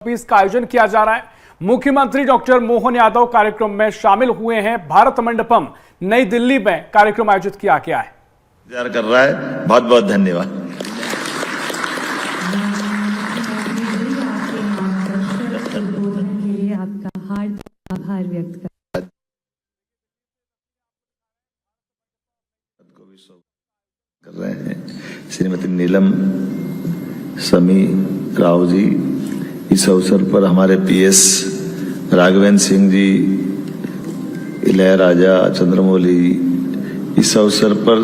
का आयोजन किया जा रहा है। मुख्यमंत्री डॉक्टर मोहन यादव कार्यक्रम में शामिल हुए हैं। भारत मंडपम नई दिल्ली में कार्यक्रम आयोजित किया गया है। इंतजार कर रहा है। बहुत बहुत धन्यवाद। आपका हार्दिक आभार व्यक्त कर रहे हैं श्रीमती नीलम समी राव जी। इस अवसर पर हमारे पीएस राघवेंद्र सिंह जी, इलैयाराजा, चंद्रमौली, इस अवसर पर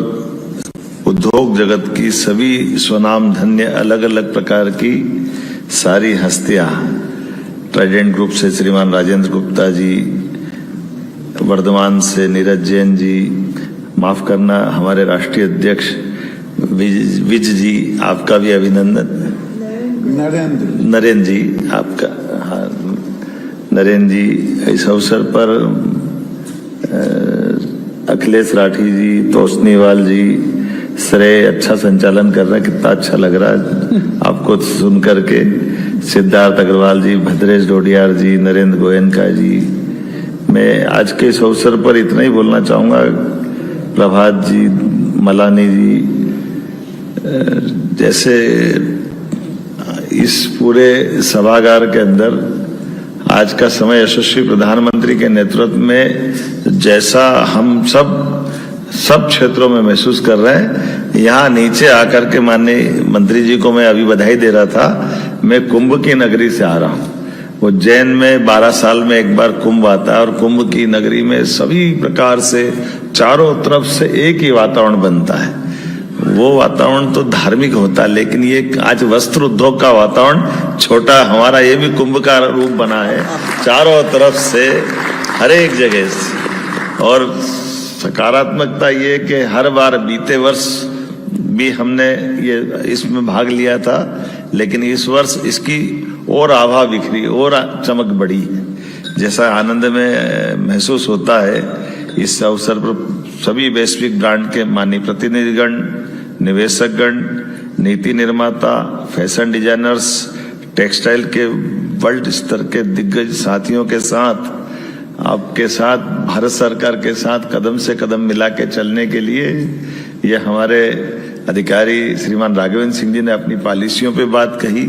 उद्योग जगत की सभी स्वनाम धन्य अलग अलग प्रकार की सारी हस्तियां, ट्राइडेंट ग्रुप से श्रीमान राजेंद्र गुप्ता जी, वर्धमान से नीरज जैन जी, माफ करना हमारे राष्ट्रीय अध्यक्ष विज जी, आपका भी अभिनंदन। नरेंद्र जी, आपका, हाँ नरेंद्र जी। इस अवसर पर अखिलेश राठी जी, तोषनीवाल जी, श्रेय अच्छा संचालन कर रहे हैं, कितना अच्छा लग रहा है आपको सुन करके। सिद्धार्थ अग्रवाल जी, भद्रेश डोडियार जी, नरेंद्र गोयनका जी। मैं आज के इस अवसर पर इतना ही बोलना चाहूंगा। प्रभात जी, मलानी जी, जैसे इस पूरे सभागार के अंदर आज का समय यशस्वी प्रधानमंत्री के नेतृत्व में जैसा हम सब क्षेत्रों में महसूस कर रहे हैं, यहाँ नीचे आकर के माननीय मंत्री जी को मैं अभी बधाई दे रहा था। मैं कुंभ की नगरी से आ रहा हूँ। उज्जैन में 12 साल में एक बार कुंभ आता है और कुंभ की नगरी में सभी प्रकार से चारों तरफ से एक ही वातावरण बनता है। वो वातावरण तो धार्मिक होता है, लेकिन ये आज वस्त्र उद्योग का वातावरण छोटा, हमारा ये भी कुंभ का रूप बना है चारों तरफ से, हर एक जगह से। और सकारात्मकता ये कि हर बार बीते वर्ष भी हमने ये इसमें भाग लिया था, लेकिन इस वर्ष इसकी और आभा बिखरी और चमक बढ़ी है। जैसा आनंद में महसूस होता है इस अवसर पर सभी वैश्विक ब्रांड के माननीय प्रतिनिधिगण, निवेशकगण, नीति निर्माता, फैशन डिजाइनर्स, टेक्सटाइल के वर्ल्ड स्तर के दिग्गज साथियों के साथ, आपके साथ, भारत सरकार के साथ कदम से कदम मिला के चलने के लिए ये हमारे अधिकारी श्रीमान राघवेंद्र सिंह जी ने अपनी पॉलिसियों पे बात कही,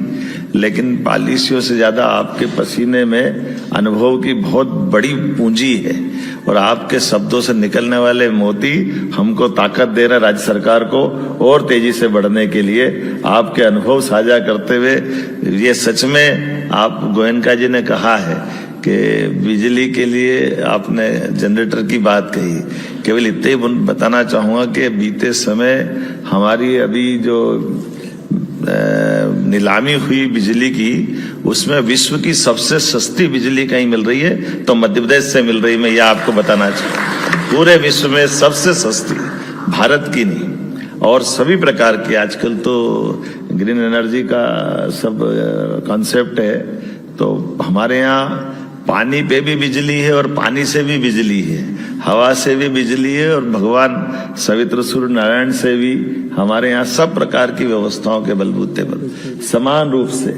लेकिन पॉलिसियों से ज्यादा आपके पसीने में अनुभव की बहुत बड़ी पूंजी है और आपके शब्दों से निकलने वाले मोती हमको ताकत दे रहा राज्य सरकार को और तेजी से बढ़ने के लिए। आपके अनुभव साझा करते हुए ये सच में आप गोयनका जी ने कहा है कि बिजली के लिए आपने जनरेटर की बात कही। केवल इतने ही बताना चाहूंगा कि बीते समय हमारी अभी जो नीलामी हुई बिजली की, उसमें विश्व की सबसे सस्ती बिजली कहीं मिल रही है तो मध्य प्रदेश से मिल रही है। मैं यह आपको बताना चाहूँ, पूरे विश्व में सबसे सस्ती, भारत की नहीं। और सभी प्रकार की आजकल तो ग्रीन एनर्जी का सब कॉन्सेप्ट है, तो हमारे यहाँ पानी पे भी बिजली है और पानी से भी बिजली है, हवा से भी बिजली है और भगवान सवित्र सूर्य नारायण से भी हमारे यहाँ सब प्रकार की व्यवस्थाओं के बलबूते पर समान रूप से।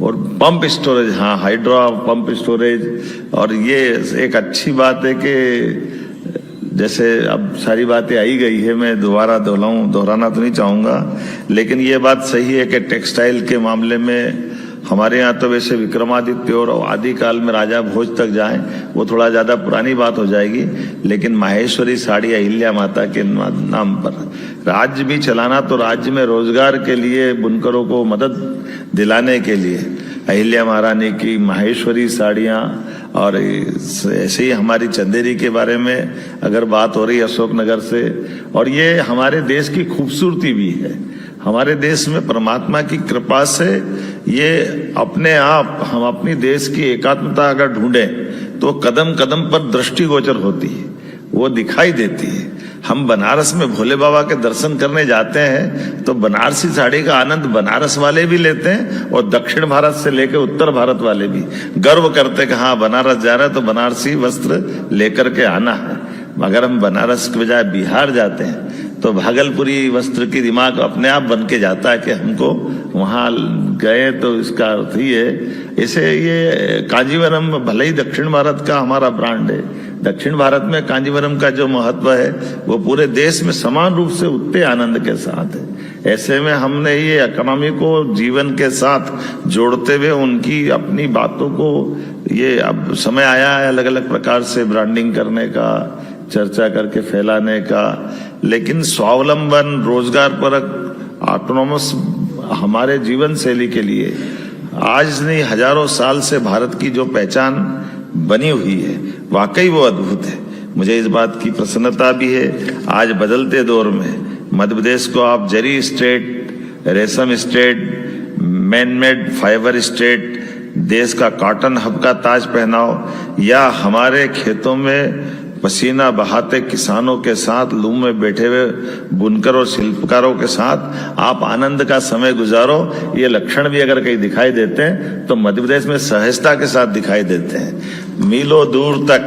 और पंप स्टोरेज, हाँ हाइड्रो पंप स्टोरेज। और ये एक अच्छी बात है कि जैसे अब सारी बातें आई गई है, मैं दोहराना तो नहीं चाहूंगा, लेकिन ये बात सही है कि टेक्सटाइल के मामले में हमारे यहाँ तो वैसे विक्रमादित्य और आदि काल में राजा भोज तक जाएं, वो थोड़ा ज्यादा पुरानी बात हो जाएगी, लेकिन माहेश्वरी साड़ी अहिल्या माता के नाम पर राज्य भी चलाना, तो राज्य में रोजगार के लिए बुनकरों को मदद दिलाने के लिए अहिल्या महारानी की माहेश्वरी साड़ियाँ। और ऐसे ही हमारी चंदेरी के बारे में अगर बात हो रही है अशोकनगर से, और ये हमारे देश की खूबसूरती भी है। हमारे देश में परमात्मा की कृपा से ये अपने आप, हम अपनी देश की एकात्मता अगर ढूंढें तो कदम कदम पर दृष्टिगोचर होती है, वो दिखाई देती है। हम बनारस में भोले बाबा के दर्शन करने जाते हैं तो बनारसी साड़ी का आनंद बनारस वाले भी लेते हैं और दक्षिण भारत से लेकर उत्तर भारत वाले भी गर्व करते कि हाँ बनारस जा रहे हैं तो बनारसी वस्त्र लेकर के आना है। अगर हम बनारस के बजाय बिहार जाते हैं तो भागलपुरी वस्त्र की दिमाग अपने आप बन के जाता है कि हमको वहां गए, तो इसका अर्थ ही है। इसे ये कांजीवरम भले ही दक्षिण भारत का हमारा ब्रांड है, दक्षिण भारत में कांजीवरम का जो महत्व है वो पूरे देश में समान रूप से उतने आनंद के साथ है। ऐसे में हमने ये इकोनॉमी को जीवन के साथ जोड़ते हुए उनकी अपनी बातों को, ये अब समय आया है अलग अलग प्रकार से ब्रांडिंग करने का, चर्चा करके फैलाने का, लेकिन स्वावलंबन, रोजगार परक, ऑटोनॉमस हमारे जीवन शैली के लिए आज नहीं हजारों साल से भारत की जो पहचान बनी हुई है वाकई वो अद्भुत है। मुझे इस बात की प्रसन्नता भी है आज बदलते दौर में मध्य प्रदेश को आप जरी स्टेट, रेशम state, man made fibre state, देश का कॉटन हब का ताज पहनाओ, या हमारे खेतों में पसीना बहाते किसानों के साथ, लूम में बैठे हुए बुनकर और शिल्पकारों के साथ आप आनंद का समय गुजारो। ये लक्षण भी अगर कहीं दिखाई देते हैं तो मध्य प्रदेश में सहजता के साथ दिखाई देते हैं। मीलों दूर तक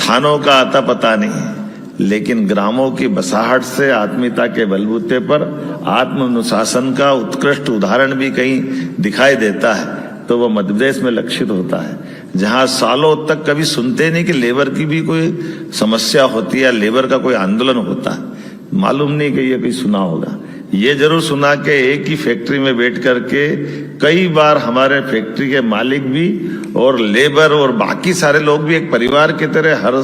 थानों का आता पता नहीं, लेकिन ग्रामों की बसाहट से आत्मीयता के बलबूते पर आत्मानुशासन का उत्कृष्ट उदाहरण भी कहीं दिखाई देता है तो वो मध्य प्रदेश में लक्षित होता है, जहां सालों तक कभी सुनते नहीं कि लेबर की भी कोई समस्या होती है या लेबर का कोई आंदोलन होता है। मालूम नहीं कि ये कोई सुना होगा। ये जरूर सुना कि एक ही फैक्ट्री में बैठ करके कई बार हमारे फैक्ट्री के मालिक भी और लेबर और बाकी सारे लोग भी एक परिवार की तरह हर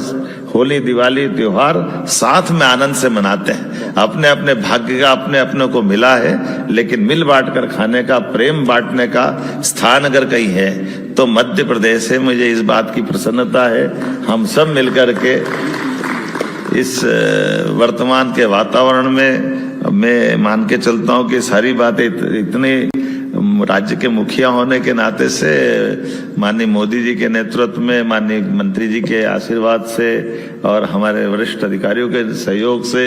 होली, दिवाली, त्योहार साथ में आनंद से मनाते हैं। अपने अपने भाग्य का अपने अपने को मिला है, लेकिन मिल बांट कर खाने का, प्रेम बांटने का स्थान अगर कहीं है तो मध्य प्रदेश है। मुझे इस बात की प्रसन्नता है हम सब मिलकर के इस वर्तमान के वातावरण में मैं मान के चलता हूं कि सारी बातें इतने राज्य के मुखिया होने के नाते से माननीय मोदी जी के नेतृत्व में, माननीय मंत्री जी के आशीर्वाद से और हमारे वरिष्ठ अधिकारियों के सहयोग से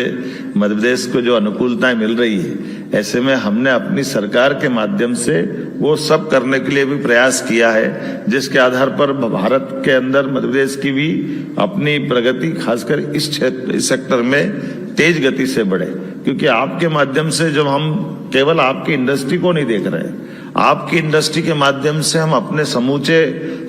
मध्य प्रदेश को जो अनुकूलताएं मिल रही है, ऐसे में हमने अपनी सरकार के माध्यम से वो सब करने के लिए भी प्रयास किया है जिसके आधार पर भारत के अंदर मध्य प्रदेश की भी अपनी प्रगति खासकर इस सेक्टर में तेज गति से बढ़े। क्योंकि आपके माध्यम से जब हम केवल आपकी इंडस्ट्री को नहीं देख रहे, आपकी इंडस्ट्री के माध्यम से हम अपने समूचे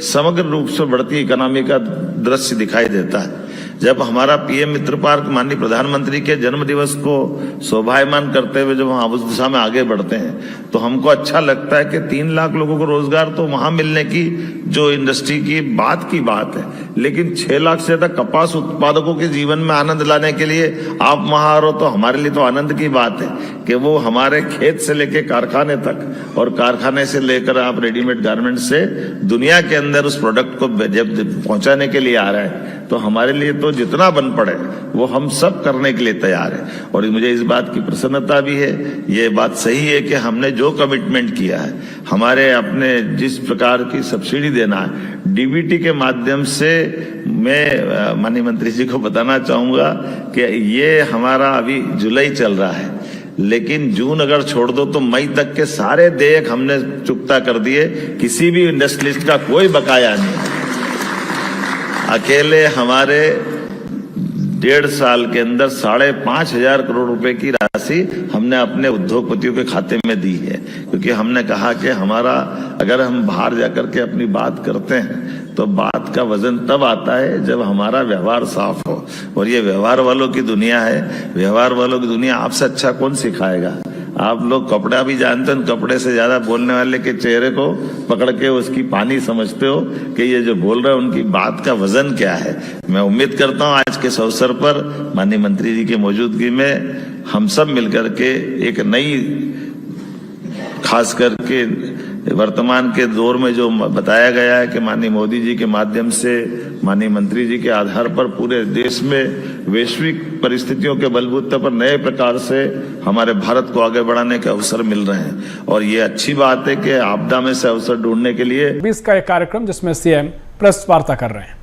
समग्र रूप से बढ़ती इकोनॉमी का दृश्य दिखाई देता है। जब हमारा पीएम मित्र पार्क माननीय प्रधानमंत्री के जन्म दिवस को शोभायमान करते हुए जब हम उस दिशा में आगे बढ़ते हैं तो हमको अच्छा लगता है कि 3 लाख लोगों को रोजगार तो वहां मिलने की जो इंडस्ट्री की बात है, लेकिन 6 लाख से ज्यादा कपास उत्पादकों के जीवन में आनंद लाने के लिए आप वहां आ रहे हो तो हमारे लिए तो आनंद की बात है कि वो हमारे खेत से लेकर कारखाने तक और कारखाने से लेकर आप रेडीमेड गारमेंट से दुनिया के अंदर उस प्रोडक्ट को जब पहुंचाने के लिए आ रहे हैं तो हमारे लिए तो जितना बन पड़े वो हम सब करने के लिए तैयार है। और मुझे इस बात की प्रसन्नता भी है, ये बात सही है कि हमने जो कमिटमेंट किया है, हमारे अपने जिस प्रकार की सब्सिडी देना है डीबीटी के माध्यम से, मैं माननीय मंत्री जी को बताना चाहूंगा कि ये हमारा अभी जुलाई चल रहा है, लेकिन जून अगर छोड़ दो तो मई तक के सारे देयक हमने चुकता कर दिए, किसी भी इंडस्ट्रियलिस्ट का कोई बकाया नहीं। अकेले हमारे 1.5 साल के अंदर 5,500 करोड़ रुपए की राशि हमने अपने उद्योगपतियों के खाते में दी है, क्योंकि हमने कहा कि हमारा अगर हम बाहर जाकर के अपनी बात करते हैं तो बात का वजन तब आता है जब हमारा व्यवहार साफ हो, और ये व्यवहार वालों की दुनिया है। व्यवहार वालों की दुनिया आपसे अच्छा कौन सिखाएगा? आप लोग कपड़ा भी जानते हो, कपड़े से ज्यादा बोलने वाले के चेहरे को पकड़ के उसकी पानी समझते हो कि ये जो बोल रहे हैं उनकी बात का वजन क्या है। मैं उम्मीद करता हूं आज के इस अवसर पर माननीय मंत्री जी की मौजूदगी में हम सब मिलकर के एक नई, खास करके वर्तमान के दौर में जो बताया गया है कि माननीय मोदी जी के माध्यम से, माननीय मंत्री जी के आधार पर पूरे देश में वैश्विक परिस्थितियों के बलबूते पर नए प्रकार से हमारे भारत को आगे बढ़ाने के अवसर मिल रहे हैं, और ये अच्छी बात है कि आपदा में से अवसर ढूंढने के लिए 20 का एक कार्यक्रम जिसमें सीएम प्रेस वार्ता कर रहे हैं।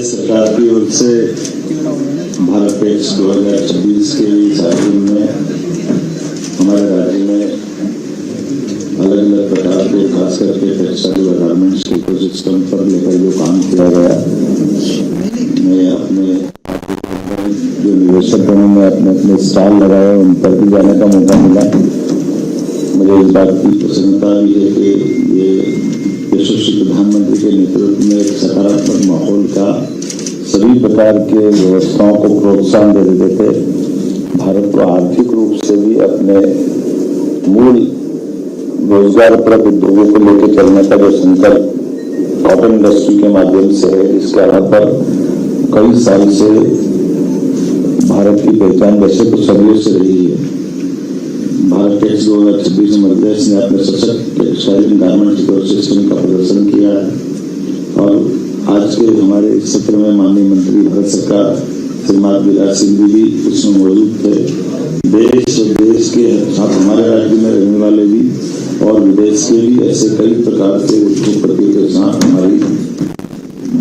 सरकार की ओर से भारत एक्स 2026 के कार्यक्रम में हमारे राज्य में अलग अलग प्रकार के, खास करके टेक्सटाइल और गारमेंट्स के इकोसिस्टम पर लेकर जो काम किया गया, मैं अपने जो निवेशक उन्होंने अपने अपने स्टॉल लगाए उन पर भी जाने का मौका मिला। मुझे इस बात की प्रसन्नता भी है कि ये यशस्वी प्रधानमंत्री के नेतृत्व में एक सकारात्मक माहौल का सभी प्रकार के व्यवस्थाओं को प्रोत्साहन दे देते थे। भारत को आर्थिक रूप से भी अपने मूल रोजगारप्रद उद्योगों को लेकर चलने का जो संकल्प कॉटन इंडस्ट्री के माध्यम से है, इसके आधार पर कई साल से भारत की पहचान वैसे तो सदियों से रही है। भारत टेक्स 2026 में मध्यप्रदेश ने अपने सशक्त टेक्सटाइल गारमेंट इकोसिस्टम का प्रदर्शन किया है और आज के हमारे इस सत्र में माननीय मंत्री भारत सरकार श्रीमान गिरिराज सिंह भी उसमें मौजूद थे। देश और देश के साथ हमारे राज्य में रहने वाले भी और विदेश के भी ऐसे कई प्रकार के उद्योगपतियों के साथ हमारी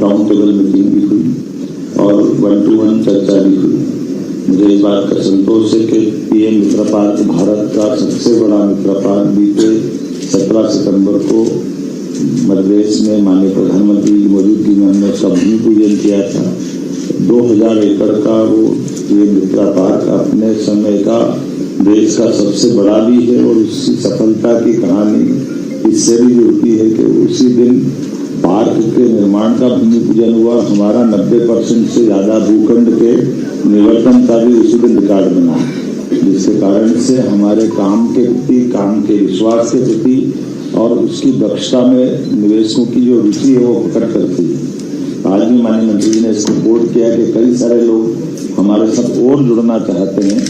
राउंड टेबल मीटिंग भी हुई और 1-to-1 चर्चा भी हुई। मुझे इस बात का संतोष है कि पीएम मित्र पार्क भारत का सबसे बड़ा मित्र पार्क बीते 17 सितंबर को मध्यप्रदेश में माननीय प्रधानमंत्री की मौजूदगी में हमने उसका भूमि पूजन किया था। 2000 एकड़ का वो ये मित्र पार्क अपने समय का देश का सबसे बड़ा भी है और उसकी सफलता की कहानी इससे भी जुड़ती है कि उसी दिन पार्क के निर्माण का भूमि पूजन हुआ। हमारा 90% से ज्यादा भूखंड के निवर्तन का भी उसी दिन रिकॉर्ड बना, जिसके कारण से हमारे काम के प्रति, काम के विश्वास के प्रति और उसकी दक्षता में निवेशकों की जो रुचि है वो प्रकट करती है। आज भी माननीय मंत्री जी ने इसको रिपोर्ट किया कि कई सारे लोग हमारे साथ और जुड़ना चाहते हैं,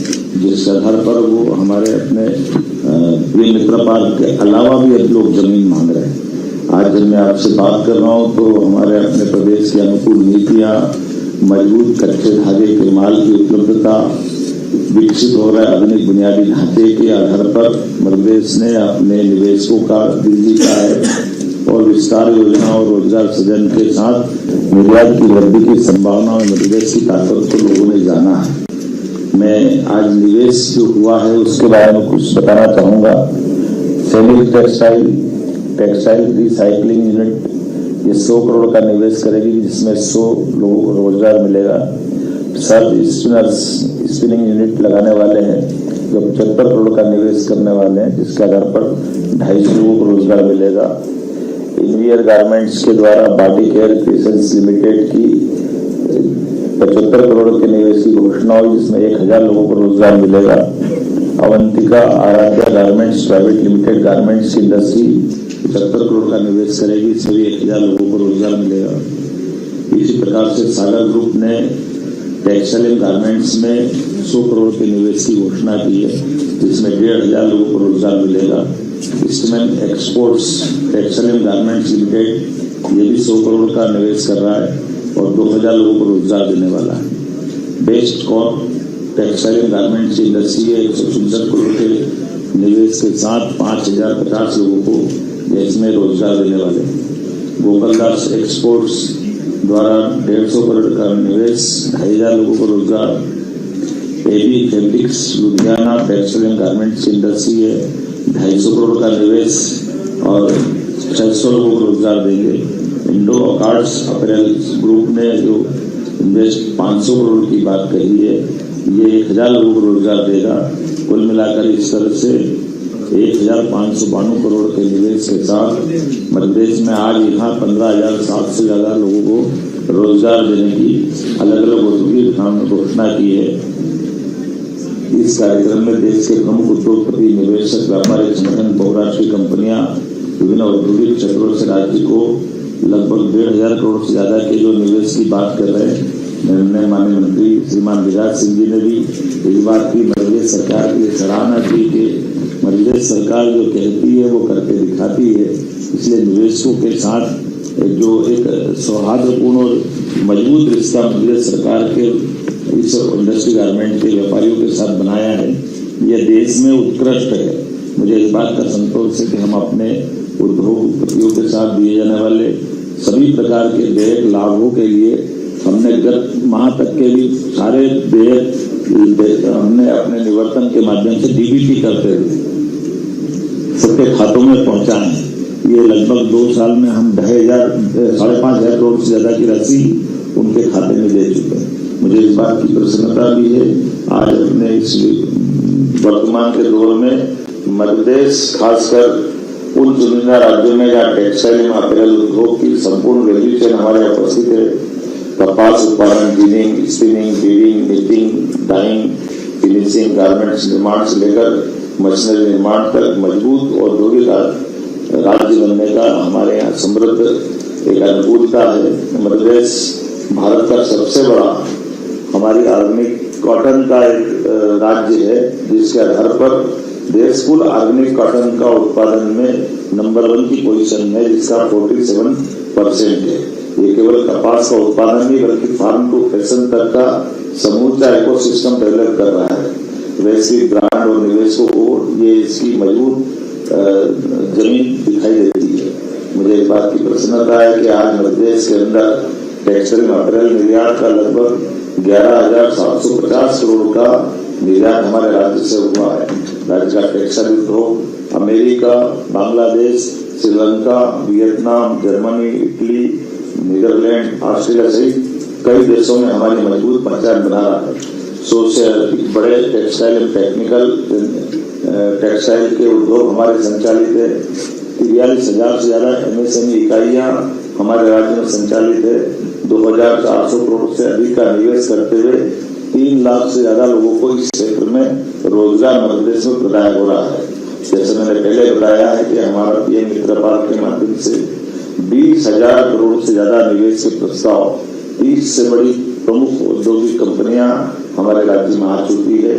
जिसके आधार पर वो हमारे अपने प्रिय मित्र पार्क के अलावा भी अब लोग जमीन मांग रहे हैं। आज जब मैं आपसे बात कर रहा हूँ तो हमारे अपने प्रदेश की अनुकूल नीतियाँ, मजबूत कच्चे धागे के माल की उपलब्धता, विकसित हो रहे आधुनिक बुनियादी ढांचे के आधार पर मध्यप्रदेश ने अपने निवेशकों का दिल जीता है और विस्तार योजना और रोजगार सृजन के साथ निर्यात की वृद्धि की संभावना में मध्यप्रदेश की ताकत को लोगों ने जाना है। मैं आज निवेश जो हुआ है उसके बारे में कुछ बताना चाहूँगा। सेमी टेक्सटाइल रिसाइकलिंग यूनिट ये 100 करोड़ का निवेश करेगी, जिसमें 100 लोगों को रोजगार मिलेगा। सब स्पिनिंग यूनिट लगाने वाले हैं जो 75 करोड़ का निवेश करने वाले हैं, जिसके आधार पर 250 लोगों को रोजगार मिलेगा। इंजीनियर गारमेंट्स के द्वारा बॉडी केयर क्रिएशंस लिमिटेड की 75 करोड़ के निवेश की घोषणा हुई, जिसमें 1000 लोगों को रोजगार मिलेगा। Avantika Aaradhya garments private limited garments की इंडस्ट्री 75 करोड़ का निवेश करेगी, इसमें भी 1000 लोगों को रोजगार मिलेगा। इसी प्रकार से सागर ग्रुप ने टेक्सटाइल गारमेंट्स में 100 करोड़ के निवेश की घोषणा की है, जिसमें 1500 लोगों को रोजगार मिलेगा। Eastman exports textile garments limited ये भी 100 करोड़ का निवेश कर रहा है और 2000 लोगों को रोजगार देने वाला है। Best Corp textile garments industry है 167 करोड़ के निवेश के साथ 5050 लोगों को देश में रोजगार देने वाले। गोपालदास एक्सपोर्ट्स द्वारा 150 करोड़ का निवेश, 2500 लोगों को रोजगार। AB fabrics Ludhiana textile garments industry है 250 करोड़ का निवेश और 600 लोगों को रोजगार देंगे। इंडो ऑकार्ड्स अपरेल ग्रुप ने जो इन्वेस्ट 500 करोड़ की बात कही है, ये 1000 लोगों को रोजगार देगा। कुल मिलाकर इस तरह से 1592 करोड़ के निवेश के साथ मध्यप्रदेश में आज यहाँ 15,700 से ज्यादा लोगों को रोजगार देने की अलग अलग औद्योगिक ने घोषणा की है। इस कार्यक्रम में देश के प्रमुख उद्योगपति, निवेशक, व्यापारिक संगठन, बहुराष्ट्रीय कंपनियां, विभिन्न औद्योगिक क्षेत्रों से राज्य को लगभग 1500 करोड़ से ज्यादा के जो निवेश की बात कर रहे हैं। माननीय मंत्री श्रीमान गिरिराज सिंह जी ने भी इस बात की मध्यप्रदेश सरकार की सराहना की कि मध्यप्रदेश सरकार जो कहती है वो करके दिखाती है। इसलिए निवेशकों के साथ जो एक सौहार्दपूर्ण और मजबूत रिश्ता मध्यप्रदेश सरकार के इस इंडस्ट्री गारमेंट के व्यापारियों के साथ बनाया है, यह देश में उत्कृष्ट है। मुझे इस बात का संतोष है कि हम अपने उद्योगपतियों के साथ दिए जाने वाले सभी प्रकार के देयक लाभों के लिए हमने गत माह तक के भी सारे देयक हमने अपने निवर्तन के माध्यम से डीबीटी करते हुए सबके खातों में पहुंचाए। ये लगभग 2 साल में हम 5,500 करोड़ से ज्यादा की राशि उनके खाते में दे चुके हैं। मुझे इस बात की प्रसन्नता भी है आज अपने इस वर्तमान के दौर में मध्य प्रदेश खासकर उन चुनिंदा राज्यों में जहाँ टेक्सटाइल एवं अपैरल उद्योग की संपूर्ण वैल्यू चेन हमारे यहाँ उपस्थित है। कपास उत्पादन, ginning, spinning, weaving, knitting, dyeing, finishing, garments निर्माण से लेकर मशीनरी निर्माण तक मजबूत औद्योगिक राज्य बनने का हमारे यहाँ समृद्ध एक अनुकूलता है। मध्य प्रदेश भारत का सबसे बड़ा हमारी ऑर्गेनिक कॉटन का एक राज्य है, जिसके आधार पर देश कुल ऑर्गेनिक कॉटन का उत्पादन में नंबर 1 की पोजीशन है, जिसका 47% है। ये केवल कपास का उत्पादन नहीं बल्कि फार्म टू फैशन तक का समूचा इकोसिस्टम डेवलप कर रहा है। वैश्विक ब्रांड और निवेशकों को ये इसकी मजबूत जमीन दिखाई देती है। मुझे इस बात की प्रसन्नता है कि आज मध्य प्रदेश के अंदर टेक्सटाइल मटेरियल निर्यात का लगभग 11,750 करोड़ का निर्यात हमारे राज्य से हुआ है। राज्य का टेक्सटाइल उद्योग America, Bangladesh, Sri Lanka, Vietnam, Germany, Italy, Netherland, Australia सहित कई देशों में हमारी मजबूत पहचान बना रहा है। 100 से अधिक बड़े टेक्सटाइल एवं टेक्निकल टेक्सटाइल के उद्योग हमारे संचालित है। 43,000 से ज्यादा MSME इकाइयां हमारे राज्य में संचालित है। 2,400 करोड़ से अधिक का निवेश करते हुए 3 लाख से ज्यादा लोगों को इस क्षेत्र में रोजगार मध्य प्रदेश में प्रदान हो रहा है। जैसे मैंने पहले बताया है कि हमारा PM मित्र पार्क के माध्यम से 20,000 करोड़ से ज्यादा निवेश के प्रस्ताव 30 से बड़ी प्रमुख औद्योगिक कंपनियां हमारे राज्य में आ चुकी है।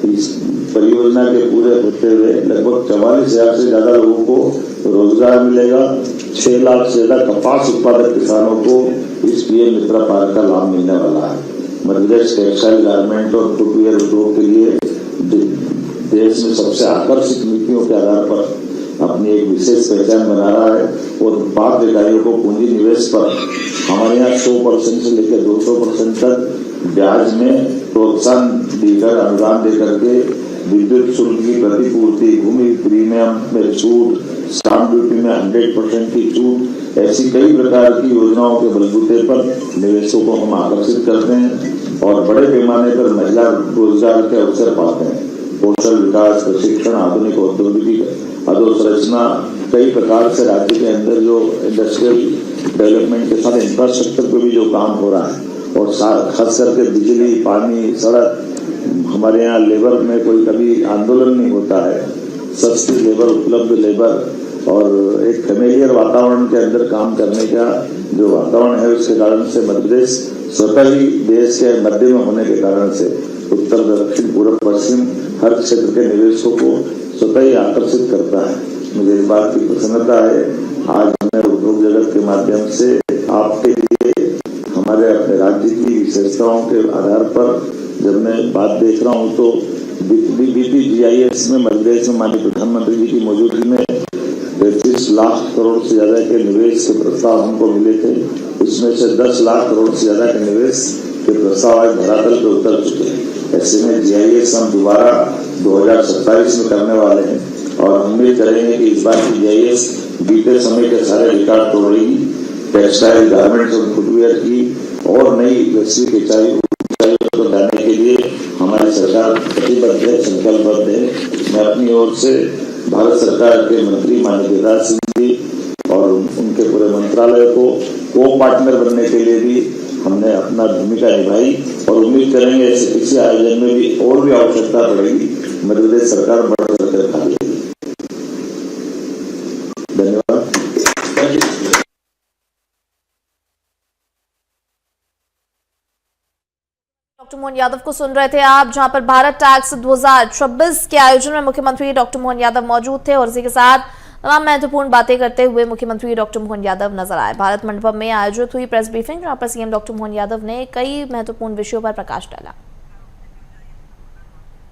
इस परियोजना के पूरे होते हुए लगभग 44,000 से ज्यादा लोगों को रोजगार मिलेगा। 6 लाख से ज्यादा कपास उत्पादक किसानों को इस PM मित्र पार्क का लाभ मिलने वाला है। मध्य प्रदेश टेक्सटाइल, गारमेंट और फुटवियर उद्योग के लिए देश में सबसे आकर्षक नीतियों के आधार पर अपनी एक विशेष पहचान बना रहा है और पात्र इकाइयों को पूंजी निवेश पर हमारे यहाँ 100% से लेकर 200% तक ब्याज में प्रोत्साहन देकर, अनुदान देकर के विद्युत शुल्क की प्रतिपूर्ति, भूमि प्रीमियम में छूट, स्टाम्प ड्यूटी में 100% की छूट, ऐसी कई प्रकार की योजनाओं के बलबूते पर निवेशकों को हम आकर्षित करते हैं और बड़े पैमाने पर महिला रोजगार के अवसर पाते हैं। कौशल विकास, प्रशिक्षण, आधुनिक औद्योगिक अधोसंरचना, कई प्रकार से राज्य के अंदर जो इंडस्ट्रियल डेवलपमेंट के साथ इंफ्रास्ट्रक्चर पे भी जो काम हो रहा है और खास करके बिजली, पानी, सड़क, हमारे यहाँ लेबर में कोई कभी आंदोलन नहीं होता है। सस्ती लेबर, उपलब्ध लेबर और एक फेमिलियर वातावरण के अंदर काम करने का जो वातावरण है, उसके कारण से मध्य प्रदेश स्वतः ही देश के मध्य में होने के कारण से उत्तर, दक्षिण, पूर्व, पश्चिम हर क्षेत्र के निवेशकों को स्वतः ही आकर्षित करता है। मुझे इस बात की प्रसन्नता है आज मैं उद्योग जगत के माध्यम से आपके लिए हमारे अपने राज्य की विशेषताओं के आधार पर जब मैं बात देख रहा हूँ तो BPGIS में मध्य प्रदेश में माननीय प्रधानमंत्री जी की मौजूदगी में 35 लाख करोड़ से ज्यादा के निवेश के प्रस्ताव हमको मिले थे। इसमें से 10 लाख करोड़ से ज्यादा के निवेश के प्रस्ताव आज धरातल पर उतर चुके हैं। ऐसे में GIS हम दोबारा 2027 में करने वाले हैं और उम्मीद करेंगे कि इस बार की GIS बीते समय के सारे रिकॉर्ड तोड़ेगी। टेक्सटाइल, गारमेंट्स और फुटवियर की और नई वैश्विक ऊंचाइयों को जाने के लिए हमारी सरकार प्रतिबद्ध है, संकल्पबद्ध है। मैं अपनी ओर से भारत सरकार के मंत्री माननीय गिरिराज सिंह जी और उनके पूरे मंत्रालय को पार्टनर बनने के लिए भी हमने अपना भूमिका निभाई और उम्मीद करेंगे ऐसे किसी आयोजन में भी और भी आवश्यकता पड़ेगी मध्य प्रदेश सरकार बढ़ चढ़कर भाग लेगी। धन्यवाद। डॉक्टर मोहन यादव को सुन रहे थे आप, जहां पर भारत टैक्स 2026 के आयोजन में मुख्यमंत्री डॉक्टर मोहन यादव मौजूद थे और इसी के साथ तमाम महत्वपूर्ण बातें करते हुए मुख्यमंत्री डॉक्टर मोहन यादव नजर आए। भारत मंडपम में आयोजित हुई प्रेस ब्रीफिंग, जहां पर CM डॉक्टर मोहन यादव ने कई महत्वपूर्ण विषयों पर प्रकाश डाला।